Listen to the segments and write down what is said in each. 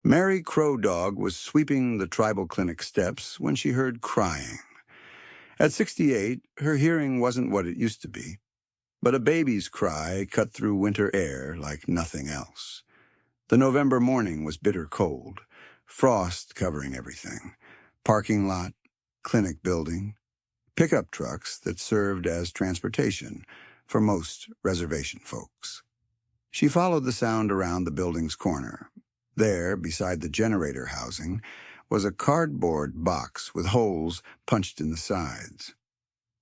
Mary Crow Dog was sweeping the tribal clinic steps when she heard crying. At 68, her hearing wasn't what it used to be, but a baby's cry cut through winter air like nothing else. The November morning was bitter cold, frost covering everything. Parking lot, clinic building, pickup trucks that served as transportation for most reservation folks. She followed the sound around the building's corner. There, beside the generator housing, was a cardboard box with holes punched in the sides.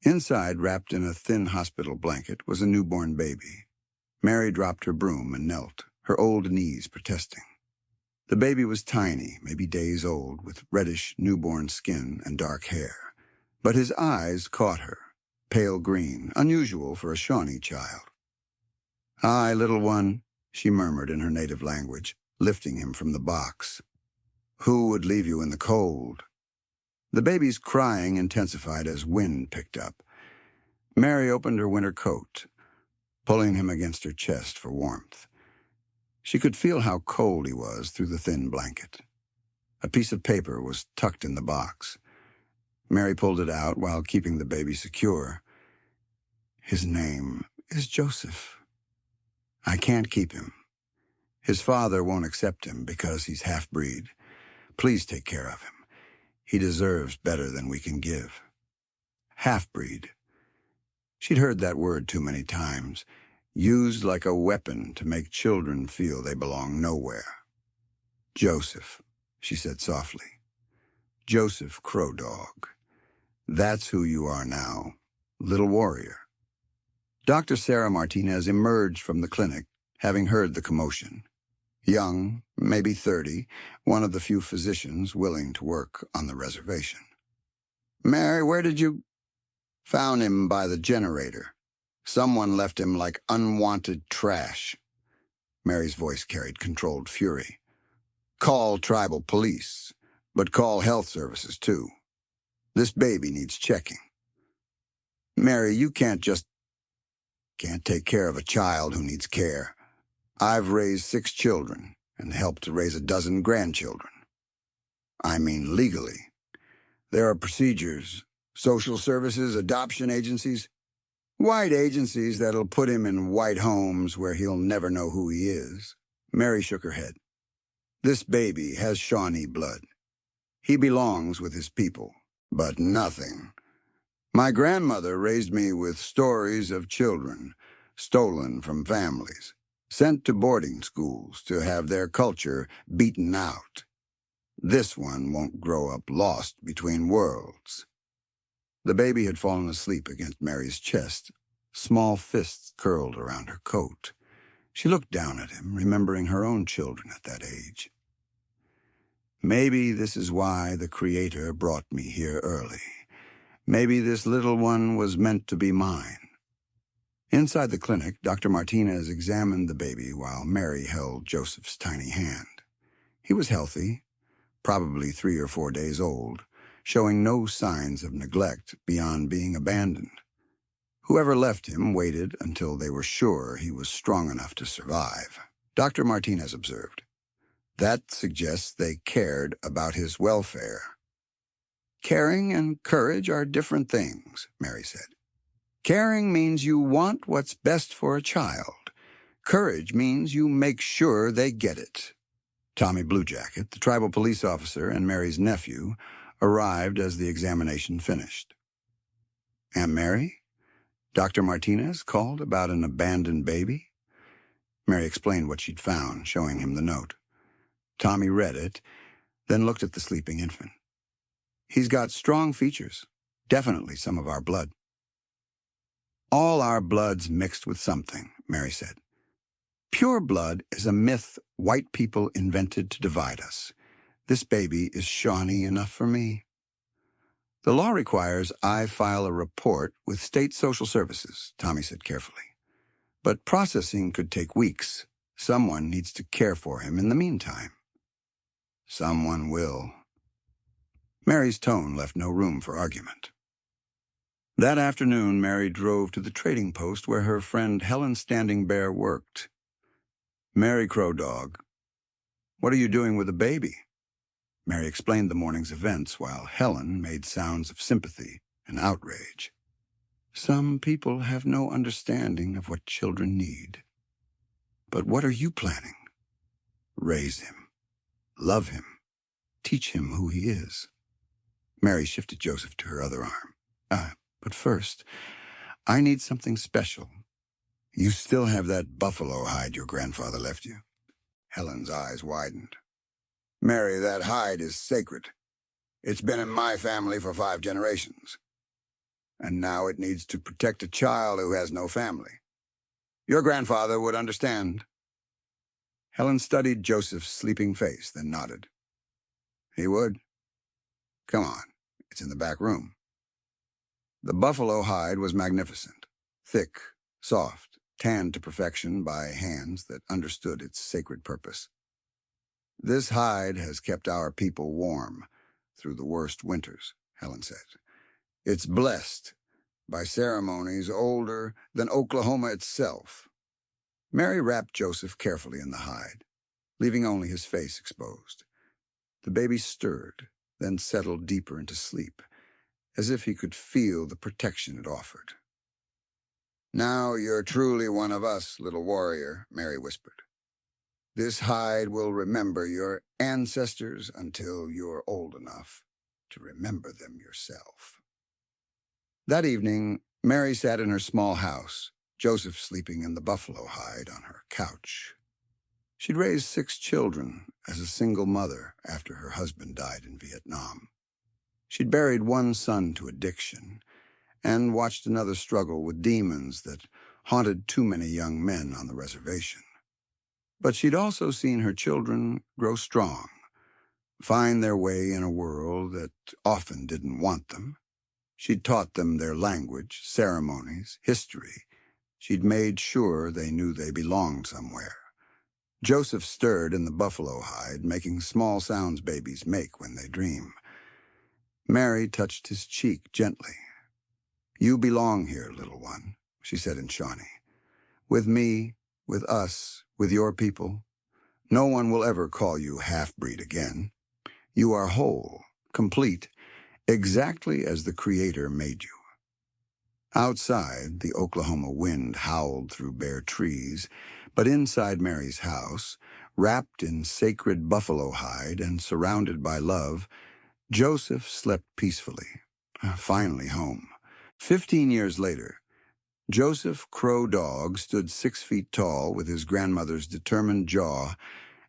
Inside, wrapped in a thin hospital blanket, was a newborn baby. Mary dropped her broom and knelt, her old knees protesting. The baby was tiny, maybe days old, with reddish newborn skin and dark hair. But his eyes caught her, pale green, unusual for a Shawnee child. "Hi, little one," she murmured in her native language, lifting him from the box. "Who would leave you in the cold?" The baby's crying intensified as wind picked up. Mary opened her winter coat, pulling him against her chest for warmth. She could feel how cold he was through the thin blanket. A piece of paper was tucked in the box. Mary pulled it out while keeping the baby secure. "His name is Joseph. I can't keep him. His father won't accept him because he's half-breed. Please take care of him. He deserves better than we can give." Half-breed. She'd heard that word too many times, used like a weapon to make children feel they belong nowhere. "Joseph," she said softly. "Joseph Crow Dog. That's who you are now, little warrior." Dr. Sarah Martinez emerged from the clinic, having heard the commotion. Young, maybe 30, one of the few physicians willing to work on the reservation. "Mary, where did you—" "Found him by the generator. Someone left him like unwanted trash." Mary's voice carried controlled fury. "Call tribal police, but call health services too. This baby needs checking. Mary, you can't take care of a child who needs care. I've raised 6 children and helped to raise a dozen grandchildren. I mean legally. There are procedures, social services, adoption agencies, white agencies that'll put him in white homes where he'll never know who he is." Mary shook her head. "This baby has Shawnee blood. He belongs with his people, but nothing. My grandmother raised me with stories of children stolen from families, sent to boarding schools to have their culture beaten out. This one won't grow up lost between worlds." The baby had fallen asleep against Mary's chest, small fists curled around her coat. She looked down at him, remembering her own children at that age. "Maybe this is why the Creator brought me here early. Maybe this little one was meant to be mine." Inside the clinic, Dr. Martinez examined the baby while Mary held Joseph's tiny hand. He was healthy, probably 3 or 4 days old, showing no signs of neglect beyond being abandoned. Whoever left him waited until they were sure he was strong enough to survive, Dr. Martinez observed. That suggests they cared about his welfare. "Caring and courage are different things," Mary said. "Caring means you want what's best for a child. Courage means you make sure they get it." Tommy Bluejacket, the tribal police officer and Mary's nephew, arrived as the examination finished. "Aunt Mary, Dr. Martinez called about an abandoned baby." Mary explained what she'd found, showing him the note. Tommy read it, then looked at the sleeping infant. "He's got strong features, definitely some of our blood." "All our blood's mixed with something," Mary said. "Pure blood is a myth white people invented to divide us. This baby is Shawnee enough for me." "The law requires I file a report with state social services," Tommy said carefully. "But processing could take weeks. Someone needs to care for him in the meantime." "Someone will." Mary's tone left no room for argument. That afternoon, Mary drove to the trading post where her friend Helen Standing Bear worked. "Mary Crow Dog, What are you doing with the baby? Mary explained the morning's events while Helen made sounds of sympathy and outrage. Some people have no understanding of what children need. But what are you planning? Raise him. Love him. Teach him who he is. Mary shifted Joseph to her other arm. But first, I need something special. You still have that buffalo hide your grandfather left you? Helen's eyes widened. Mary, that hide is sacred. It's been in my family for 5 generations. And now it needs to protect a child who has no family. Your grandfather would understand. Helen studied Joseph's sleeping face, then nodded. He would. Come on, it's in the back room. The buffalo hide was magnificent, thick, soft, tanned to perfection by hands that understood its sacred purpose. This hide has kept our people warm through the worst winters, Helen said. It's blessed by ceremonies older than Oklahoma itself. Mary wrapped Joseph carefully in the hide, leaving only his face exposed. The baby stirred, then settled deeper into sleep, as if he could feel the protection it offered. Now you're truly one of us, little warrior, Mary whispered. This hide will remember your ancestors until you're old enough to remember them yourself. That evening, Mary sat in her small house, Joseph sleeping in the buffalo hide on her couch. She'd raised 6 children as a single mother after her husband died in Vietnam. She'd buried one son to addiction and watched another struggle with demons that haunted too many young men on the reservation. But she'd also seen her children grow strong, find their way in a world that often didn't want them. She'd taught them their language, ceremonies, history. She'd made sure they knew they belonged somewhere. Joseph stirred in the buffalo hide, making small sounds babies make when they dream. Mary touched his cheek gently. You belong here, little one, she said in Shawnee. With me, with us, with your people. No one will ever call you half-breed again. You are whole, complete, exactly as the Creator made you. Outside, the Oklahoma wind howled through bare trees, but inside Mary's house, wrapped in sacred buffalo hide and surrounded by love, Joseph slept peacefully, finally home. 15 years later, Joseph Crow Dog stood 6 feet tall with his grandmother's determined jaw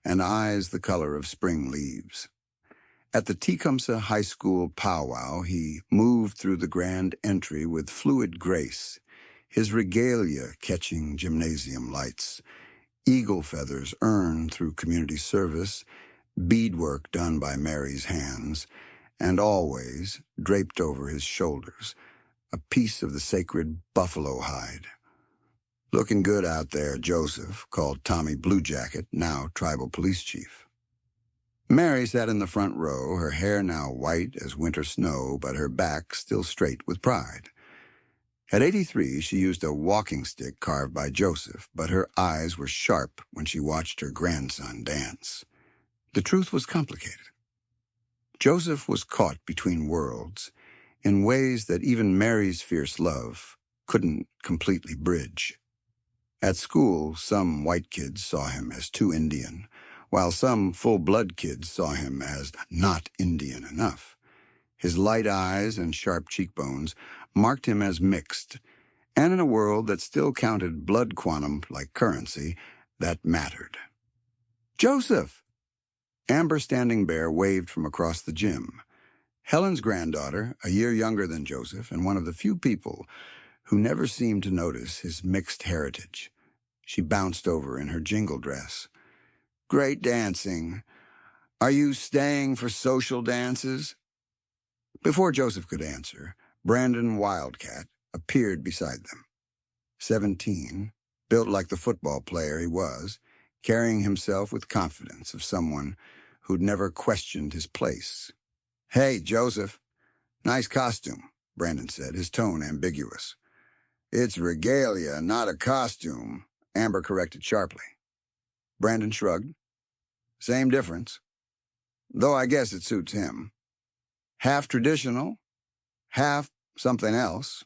and eyes the color of spring leaves. At the Tecumseh High School powwow, he moved through the grand entry with fluid grace, his regalia catching gymnasium lights, eagle feathers earned through community service, beadwork done by Mary's hands, and always, draped over his shoulders, a piece of the sacred buffalo hide. Looking good out there, Joseph, called Tommy Bluejacket, now tribal police chief. Mary sat in the front row, her hair now white as winter snow, but her back still straight with pride. At 83, she used a walking stick carved by Joseph, but her eyes were sharp when she watched her grandson dance. The truth was complicated. Joseph was caught between worlds in ways that even Mary's fierce love couldn't completely bridge. At school, some white kids saw him as too Indian, while some full-blood kids saw him as not Indian enough. His light eyes and sharp cheekbones marked him as mixed, and in a world that still counted blood quantum like currency, that mattered. Joseph! Amber Standing Bear waved from across the gym. Helen's granddaughter, a year younger than Joseph, and one of the few people who never seemed to notice his mixed heritage. She bounced over in her jingle dress. Great dancing. Are you staying for social dances? Before Joseph could answer, Brandon Wildcat appeared beside them. 17, built like the football player he was, carrying himself with confidence of someone who'd never questioned his place. Hey, Joseph. Nice costume, Brandon said, his tone ambiguous. It's regalia, not a costume, Amber corrected sharply. Brandon shrugged. Same difference. Though I guess it suits him. Half traditional, half something else.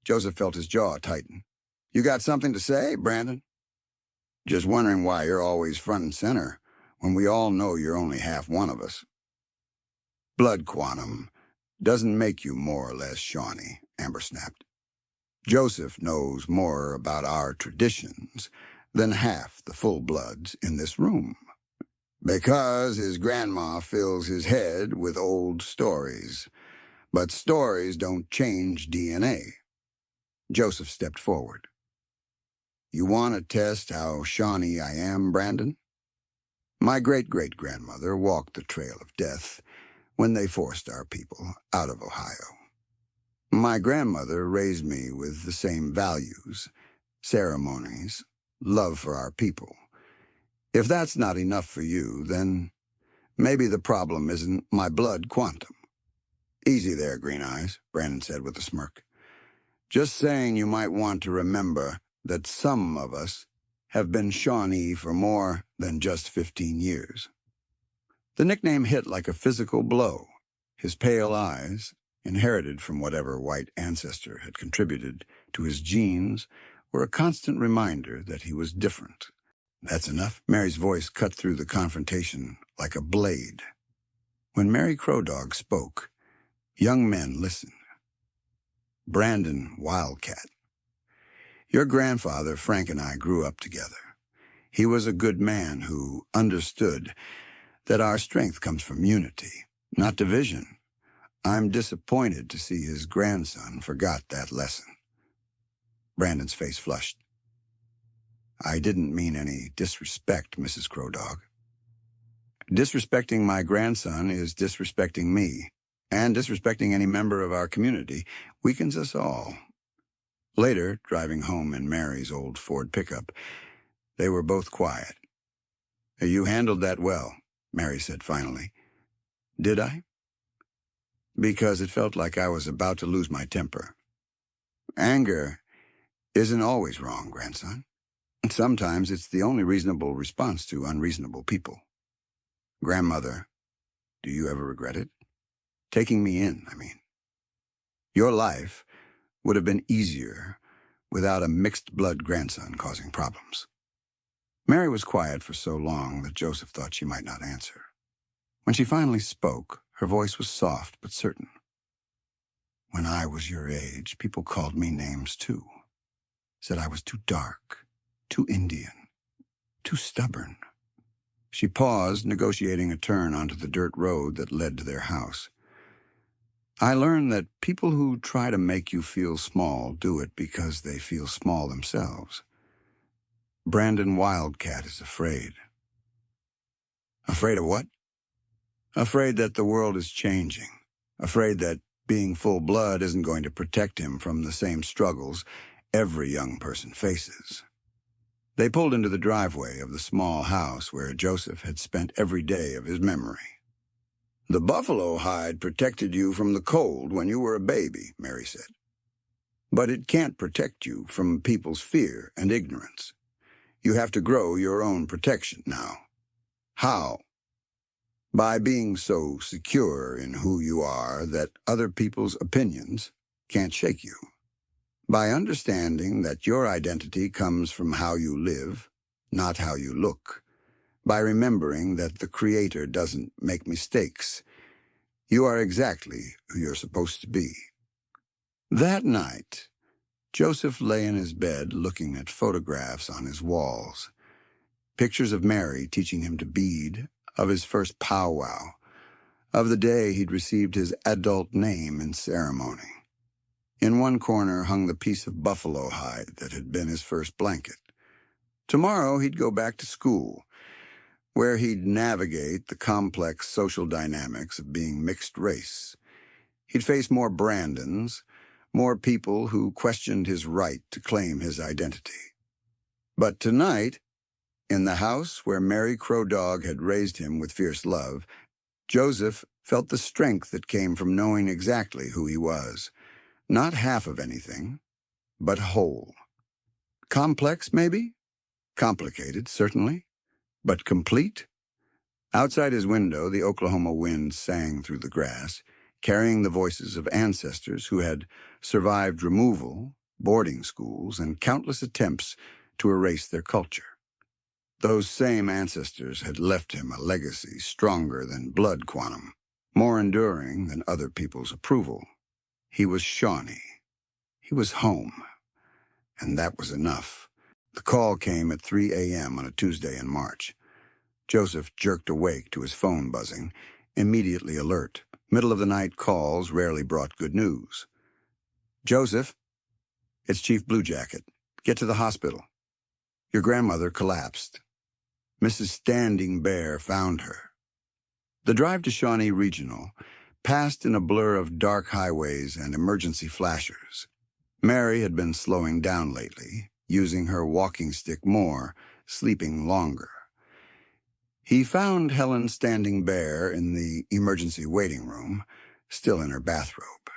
Joseph felt his jaw tighten. You got something to say, Brandon? Just wondering why you're always front and center, when we all know you're only half one of us. Blood quantum doesn't make you more or less Shawnee, Amber snapped. Joseph knows more about our traditions than half the full-bloods in this room. Because his grandma fills his head with old stories. But stories don't change DNA. Joseph stepped forward. You want to test how Shawnee I am, Brandon? My great-great-grandmother walked the trail of death when they forced our people out of Ohio. My grandmother raised me with the same values, ceremonies, love for our people. If that's not enough for you, then maybe the problem isn't my blood quantum. Easy there, Green Eyes, Brandon said with a smirk. Just saying you might want to remember that some of us have been Shawnee for more than just 15 years. The nickname hit like a physical blow. His pale eyes, inherited from whatever white ancestor had contributed to his genes, were a constant reminder that he was different. That's enough. Mary's voice cut through the confrontation like a blade. When Mary Crow Dog spoke, young men listened. Brandon Wildcat. Your grandfather, Frank, and I grew up together. He was a good man who understood that our strength comes from unity, not division. I'm disappointed to see his grandson forgot that lesson. Brandon's face flushed. I didn't mean any disrespect, Mrs. Crow Dog. Disrespecting my grandson is disrespecting me, and disrespecting any member of our community weakens us all. Later, driving home in Mary's old Ford pickup, they were both quiet. You handled that well, Mary said finally. Did I? Because it felt like I was about to lose my temper. Anger isn't always wrong, grandson. Sometimes it's the only reasonable response to unreasonable people. Grandmother, do you ever regret it? Taking me in, I mean. Your life would have been easier without a mixed-blood grandson causing problems. Mary was quiet for so long that Joseph thought she might not answer. When she finally spoke, her voice was soft but certain. When I was your age, people called me names too. Said I was too dark, too Indian, too stubborn. She paused, negotiating a turn onto the dirt road that led to their house. I learned that people who try to make you feel small do it because they feel small themselves. Brandon Wildcat is afraid. Afraid of what? Afraid that the world is changing. Afraid that being full blood isn't going to protect him from the same struggles every young person faces. They pulled into the driveway of the small house where Joseph had spent every day of his memory. The buffalo hide protected you from the cold when you were a baby, Mary said. But it can't protect you from people's fear and ignorance. You have to grow your own protection now. How? By being so secure in who you are that other people's opinions can't shake you. By understanding that your identity comes from how you live, not how you look. By remembering that the Creator doesn't make mistakes. You are exactly who you're supposed to be. That night, Joseph lay in his bed looking at photographs on his walls. Pictures of Mary teaching him to bead, of his first powwow, of the day he'd received his adult name in ceremony. In one corner hung the piece of buffalo hide that had been his first blanket. Tomorrow he'd go back to school, where he'd navigate the complex social dynamics of being mixed race. He'd face more Brandons, more people who questioned his right to claim his identity. But tonight, in the house where Mary Crow Dog had raised him with fierce love, Joseph felt the strength that came from knowing exactly who he was. Not half of anything, but whole. Complex, maybe? Complicated, certainly. But complete? Outside his window, the Oklahoma wind sang through the grass, carrying the voices of ancestors who had survived removal, boarding schools, and countless attempts to erase their culture. Those same ancestors had left him a legacy stronger than blood quantum, more enduring than other people's approval. He was Shawnee. He was home. And that was enough. The call came at 3 a.m. on a Tuesday in March. Joseph jerked awake to his phone buzzing, immediately alert. Middle-of-the-night calls rarely brought good news. "Joseph, it's Chief Bluejacket. Get to the hospital. Your grandmother collapsed. Mrs. Standing Bear found her." The drive to Shawnee Regional passed in a blur of dark highways and emergency flashers. Mary had been slowing down lately, using her walking stick more, sleeping longer. He found Helen Standing Bear in the emergency waiting room, still in her bathrobe.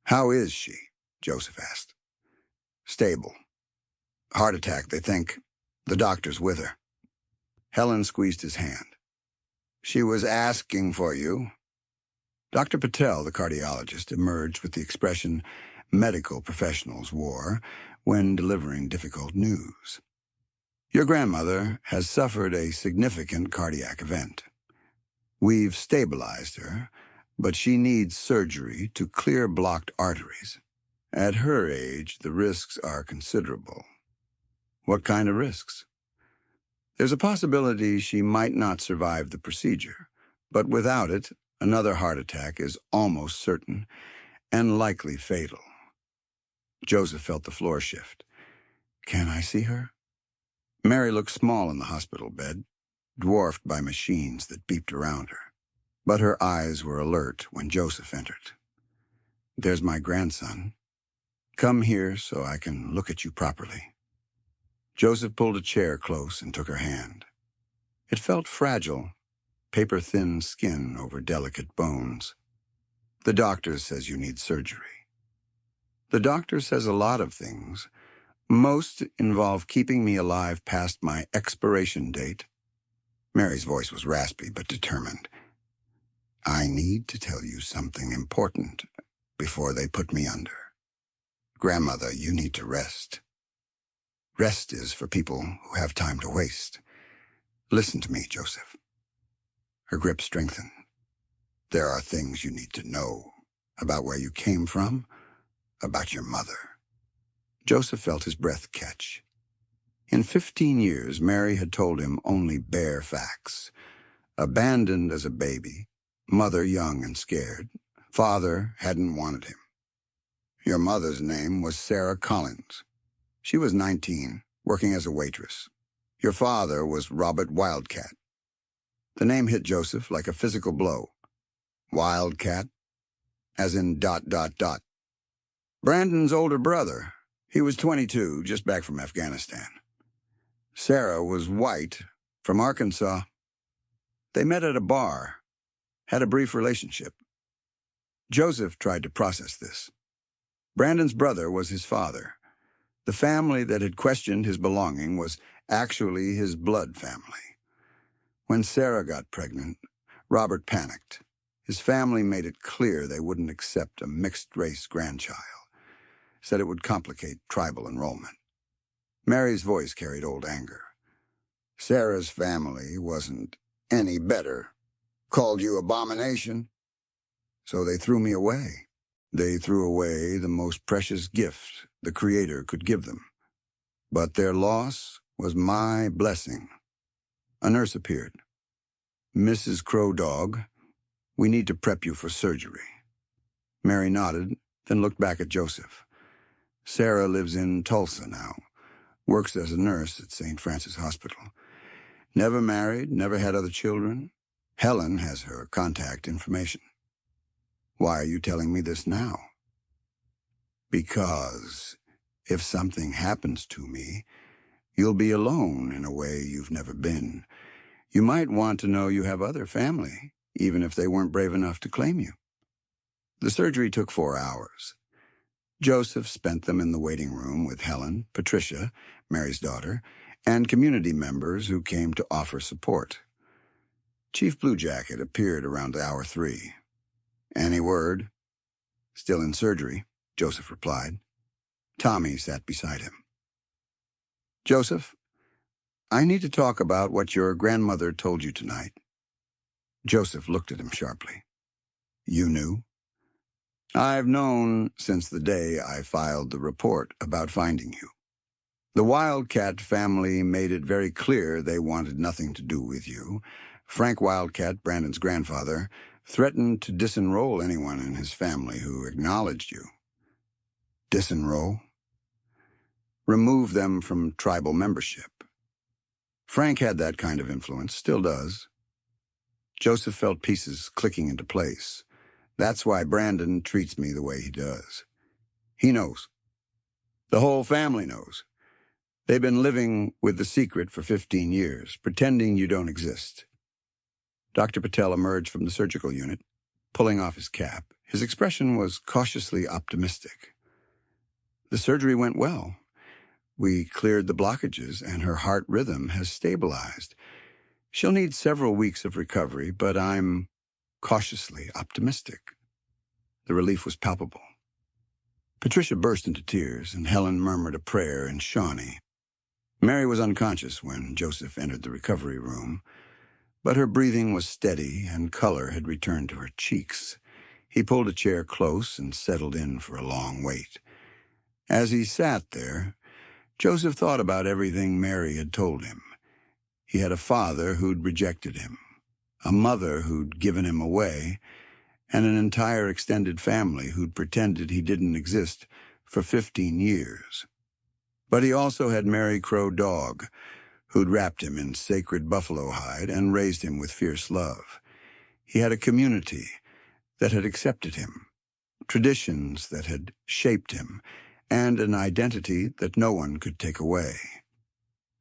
"How is she?" Joseph asked. "Stable. Heart attack, they think. The doctor's with her." Helen squeezed his hand. "She was asking for you." Dr. Patel, the cardiologist, emerged with the expression medical professionals wore when delivering difficult news. "Your grandmother has suffered a significant cardiac event. We've stabilized her, but she needs surgery to clear blocked arteries. At her age, the risks are considerable." "What kind of risks?" "There's a possibility she might not survive the procedure, but without it, another heart attack is almost certain and likely fatal." Joseph felt the floor shift. "Can I see her?" Mary looked small in the hospital bed, dwarfed by machines that beeped around her. But her eyes were alert when Joseph entered. "There's my grandson. Come here so I can look at you properly." Joseph pulled a chair close and took her hand. It felt fragile, paper-thin skin over delicate bones. "The doctor says you need surgery." "The doctor says a lot of things. Most involve keeping me alive past my expiration date." Mary's voice was raspy but determined. "I need to tell you something important before they put me under. Grandmother, you need to rest. Rest is for people who have time to waste. Listen to me, Joseph." Her grip strengthened. "There are things you need to know about where you came from, about your mother." Joseph felt his breath catch. In 15 years, Mary had told him only bare facts. Abandoned as a baby, mother young and scared, father hadn't wanted him. Your mother's name was Sarah Collins. She was 19, working as a waitress. Your father was Robert Wildcat. The name hit Joseph like a physical blow. Wildcat, as in ... Brandon's older brother. He was 22, just back from Afghanistan. Sarah was white, from Arkansas. They met at a bar, had a brief relationship. Joseph tried to process this. Brandon's brother was his father. The family that had questioned his belonging was actually his blood family. When Sarah got pregnant, Robert panicked. His family made it clear they wouldn't accept a mixed-race grandchild. Said it would complicate tribal enrollment. Mary's voice carried old anger. "Sarah's family wasn't any better. Called you abomination. So they threw me away. They threw away the most precious gift the Creator could give them. But their loss was my blessing." A nurse appeared. "Mrs. Crow Dog, we need to prep you for surgery." Mary nodded, then looked back at Joseph. "Sarah lives in Tulsa now. Works as a nurse at St. Francis Hospital. Never married, never had other children. Helen has her contact information." "Why are you telling me this now?" "Because if something happens to me, you'll be alone in a way you've never been. You might want to know you have other family, even if they weren't brave enough to claim you." The surgery took 4 hours. Joseph spent them in the waiting room with Helen, Patricia, Mary's daughter, and community members who came to offer support. Chief Bluejacket appeared around hour 3. "Any word?" "Still in surgery," Joseph replied. Tommy sat beside him. "Joseph, I need to talk about what your grandmother told you tonight." Joseph looked at him sharply. "You knew?" "I've known since the day I filed the report about finding you. The Wildcat family made it very clear they wanted nothing to do with you. Frank Wildcat, Brandon's grandfather, threatened to disenroll anyone in his family who acknowledged you." "Disenroll?" "Remove them from tribal membership. Frank had that kind of influence, still does." Joseph felt pieces clicking into place. "That's why Brandon treats me the way he does. He knows. The whole family knows. They've been living with the secret for 15 years, pretending you don't exist." Dr. Patel emerged from the surgical unit, pulling off his cap. His expression was cautiously optimistic. "The surgery went well. We cleared the blockages, and her heart rhythm has stabilized. She'll need several weeks of recovery, but I'm cautiously optimistic." The relief was palpable. Patricia burst into tears, and Helen murmured a prayer in Shawnee. Mary was unconscious when Joseph entered the recovery room, but her breathing was steady and color had returned to her cheeks. He pulled a chair close and settled in for a long wait. As he sat there, Joseph thought about everything Mary had told him. He had a father who'd rejected him, a mother who'd given him away, and an entire extended family who'd pretended he didn't exist for 15 years. But he also had Mary Crow Dog, who'd wrapped him in sacred buffalo hide and raised him with fierce love. He had a community that had accepted him, traditions that had shaped him, and an identity that no one could take away.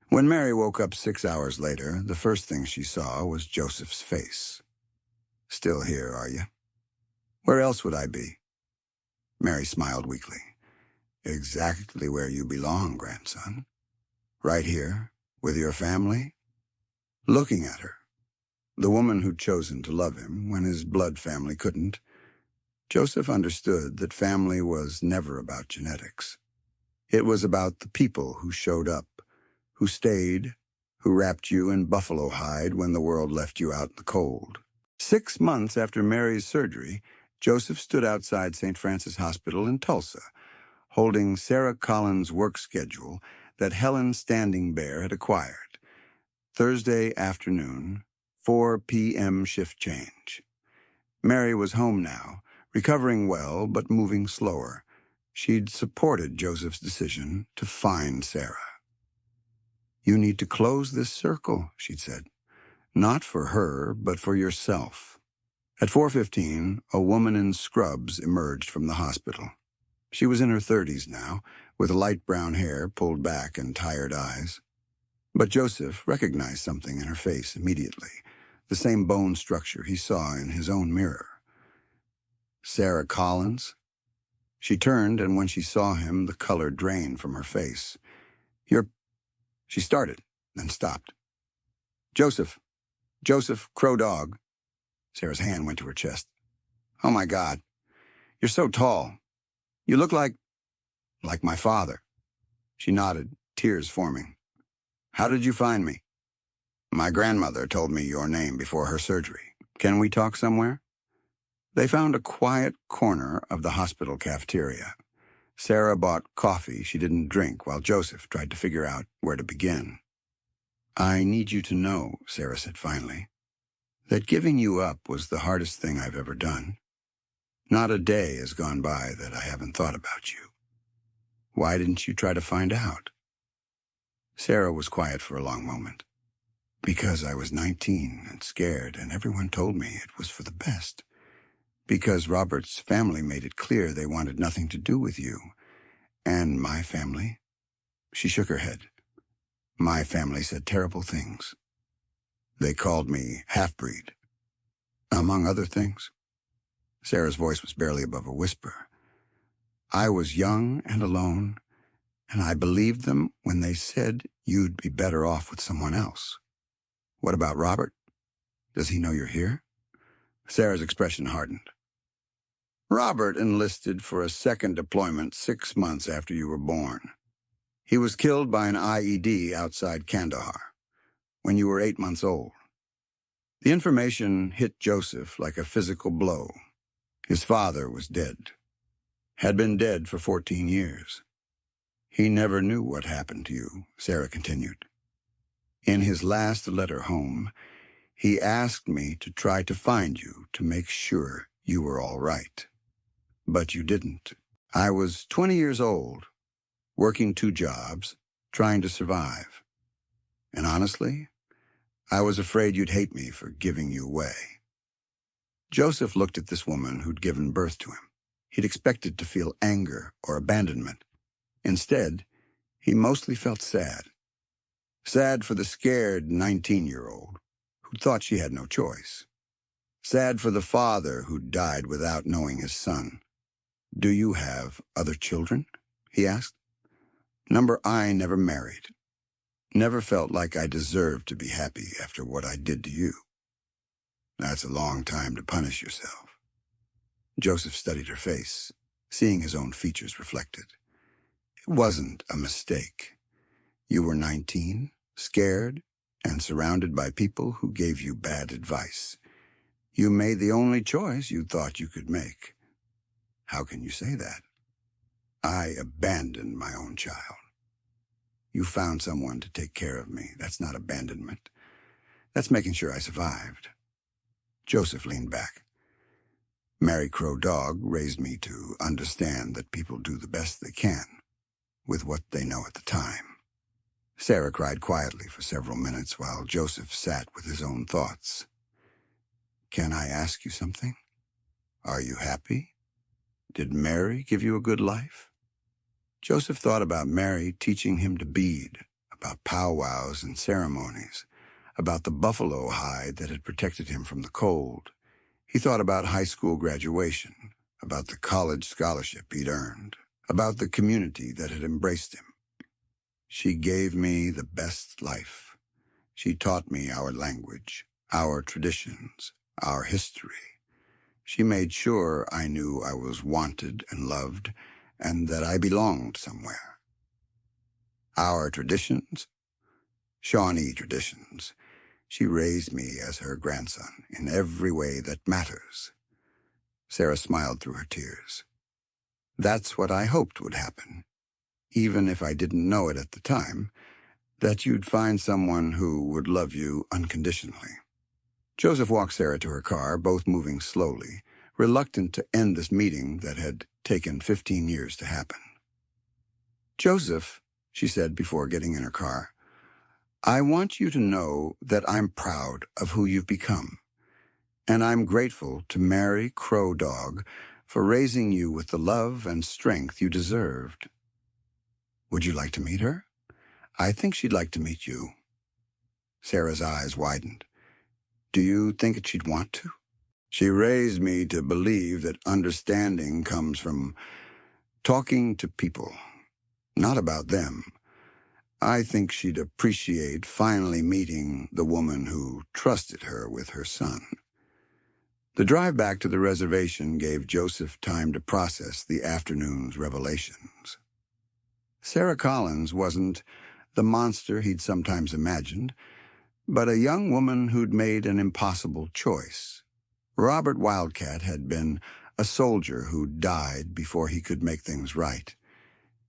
When Mary woke up 6 hours later, the first thing she saw was Joseph's face. "Still here, are you?" "Where else would I be?" Mary smiled weakly. "Exactly where you belong, grandson. Right here, with your family." Looking at her, the woman who'd chosen to love him when his blood family couldn't, Joseph understood that family was never about genetics. It was about the people who showed up, who stayed, who wrapped you in buffalo hide when the world left you out in the cold. 6 months after Mary's surgery, Joseph stood outside St. Francis Hospital in Tulsa, holding Sarah Collins' work schedule that Helen Standing Bear had acquired. Thursday afternoon, 4 p.m. shift change. Mary was home now, recovering well but moving slower. She'd supported Joseph's decision to find Sarah. "You need to close this circle," she'd said. "Not for her, but for yourself." At 4:15, a woman in scrubs emerged from the hospital. She was in her 30s now, with light brown hair pulled back and tired eyes. But Joseph recognized something in her face immediately, the same bone structure he saw in his own mirror. "Sarah Collins?" She turned, and when she saw him, the color drained from her face. "You're—" She started, then stopped. "Joseph. Joseph Crow Dog." Sarah's hand went to her chest. "Oh, my God. You're so tall. You look like my father." She nodded, tears forming. "How did you find me?" "My grandmother told me your name before her surgery. Can we talk somewhere?" They found a quiet corner of the hospital cafeteria. Sarah bought coffee she didn't drink while Joseph tried to figure out where to begin. "I need you to know," Sarah said finally, "that giving you up was the hardest thing I've ever done. Not a day has gone by that I haven't thought about you. Why didn't you try to find out?" Sarah was quiet for a long moment. "Because I was 19 and scared, and everyone told me it was for the best. Because Robert's family made it clear they wanted nothing to do with you. And my family." She shook her head. "My family said terrible things. They called me half-breed, among other things." Sarah's voice was barely above a whisper. "I was young and alone, and I believed them when they said you'd be better off with someone else. What about Robert?" Does he know you're here? Sarah's expression hardened. Robert enlisted for a second deployment 6 months after you were born. He was killed by an IED outside Kandahar when you were 8 months old. The information hit Joseph like a physical blow. His father was dead, had been dead for 14 years. He never knew what happened to you, Sarah continued. In his last letter home, he asked me to try to find you to make sure you were all right. But you didn't. I was 20 years old, working 2 jobs, trying to survive. And honestly, I was afraid you'd hate me for giving you away. Joseph looked at this woman who'd given birth to him. He'd expected to feel anger or abandonment. Instead, he mostly felt sad. Sad for the scared 19-year-old who thought she had no choice. Sad for the father who died without knowing his son. Do you have other children? He asked. Number I never married. Never felt like I deserved to be happy after what I did to you. That's a long time to punish yourself. Joseph studied her face, seeing his own features reflected. It wasn't a mistake. You were 19, scared, and surrounded by people who gave you bad advice. You made the only choice you thought you could make. How can you say that? I abandoned my own child. You found someone to take care of me. That's not abandonment. That's making sure I survived. Joseph leaned back. Mary Crow Dog raised me to understand that people do the best they can with what they know at the time. Sarah cried quietly for several minutes while Joseph sat with his own thoughts. Can I ask you something? Are you happy? Did Mary give you a good life? Joseph thought about Mary teaching him to bead, about powwows and ceremonies, about the buffalo hide that had protected him from the cold. He thought about high school graduation, about the college scholarship he'd earned, about the community that had embraced him. She gave me the best life. She taught me our language, our traditions, our history. She made sure I knew I was wanted and loved, and that I belonged somewhere. Our traditions? Shawnee traditions. She raised me as her grandson in every way that matters. Sarah smiled through her tears. That's what I hoped would happen, even if I didn't know it at the time, that you'd find someone who would love you unconditionally. Joseph walked Sarah to her car, both moving slowly, reluctant to end this meeting that had taken 15 years to happen. Joseph, she said before getting in her car, I want you to know that I'm proud of who you've become, and I'm grateful to Mary Crow Dog for raising you with the love and strength you deserved. Would you like to meet her? I think she'd like to meet you. Sarah's eyes widened. Do you think she'd want to? She raised me to believe that understanding comes from talking to people, not about them. I think she'd appreciate finally meeting the woman who trusted her with her son. The drive back to the reservation gave Joseph time to process the afternoon's revelations. Sarah Collins wasn't the monster he'd sometimes imagined, but a young woman who'd made an impossible choice. Robert Wildcat had been a soldier who died before he could make things right,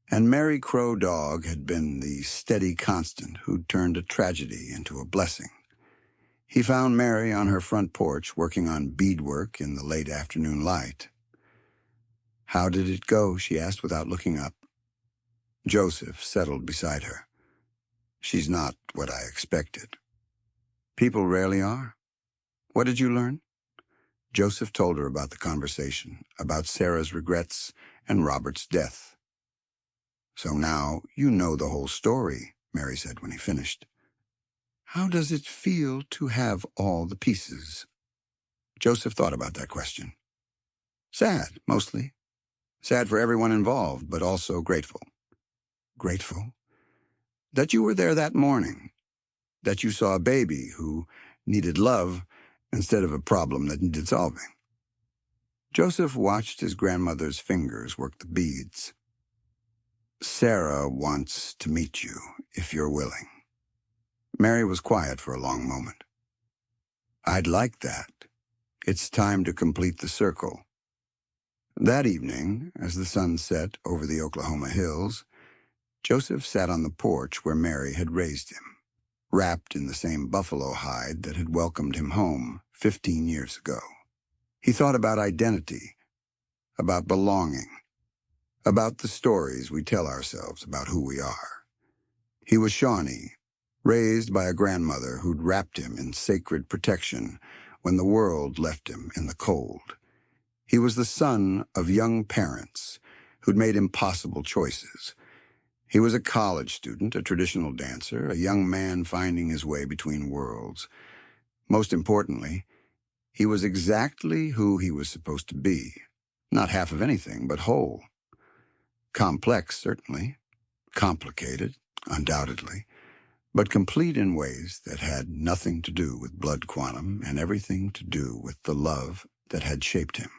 and Mary Crow Dog had been the steady constant who'd turned a tragedy into a blessing. He found Mary on her front porch working on beadwork in the late afternoon light. How did it go? She asked without looking up. Joseph settled beside her. She's not what I expected. People rarely are. What did you learn? Joseph told her about the conversation, about Sarah's regrets and Robert's death. So now you know the whole story, Mary said when he finished. How does it feel to have all the pieces? Joseph thought about that question. Sad, mostly. Sad for everyone involved, but also grateful. Grateful? That you were there that morning. That you saw a baby who needed love instead of a problem that needed solving. Joseph watched his grandmother's fingers work the beads. "Sarah wants to meet you, if you're willing." Mary was quiet for a long moment. "I'd like that. It's time to complete the circle." That evening, as the sun set over the Oklahoma hills, Joseph sat on the porch where Mary had raised him, wrapped in the same buffalo hide that had welcomed him home 15 years ago. He thought about identity, about belonging, about the stories we tell ourselves about who we are. He was Shawnee, raised by a grandmother who'd wrapped him in sacred protection when the world left him in the cold. He was the son of young parents who'd made impossible choices. He was a college student, a traditional dancer, a young man finding his way between worlds. Most importantly, he was exactly who he was supposed to be. Not half of anything, but whole. Complex, certainly. Complicated, undoubtedly. But complete in ways that had nothing to do with blood quantum and everything to do with the love that had shaped him.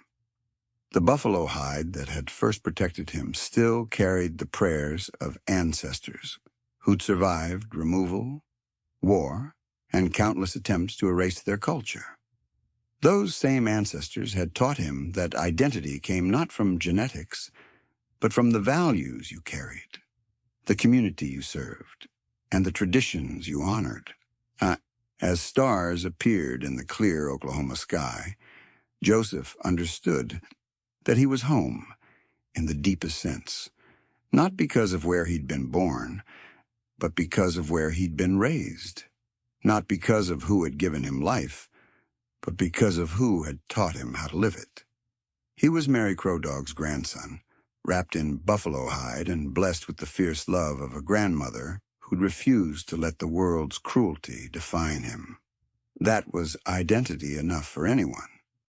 The buffalo hide that had first protected him still carried the prayers of ancestors who'd survived removal, war, and countless attempts to erase their culture. Those same ancestors had taught him that identity came not from genetics, but from the values you carried, the community you served, and the traditions you honored. As stars appeared in the clear Oklahoma sky, Joseph understood that he was home in the deepest sense, not because of where he'd been born, but because of where he'd been raised, not because of who had given him life, but because of who had taught him how to live it. He was Mary Crow Dog's grandson, wrapped in buffalo hide and blessed with the fierce love of a grandmother who'd refused to let the world's cruelty define him. That was identity enough for anyone.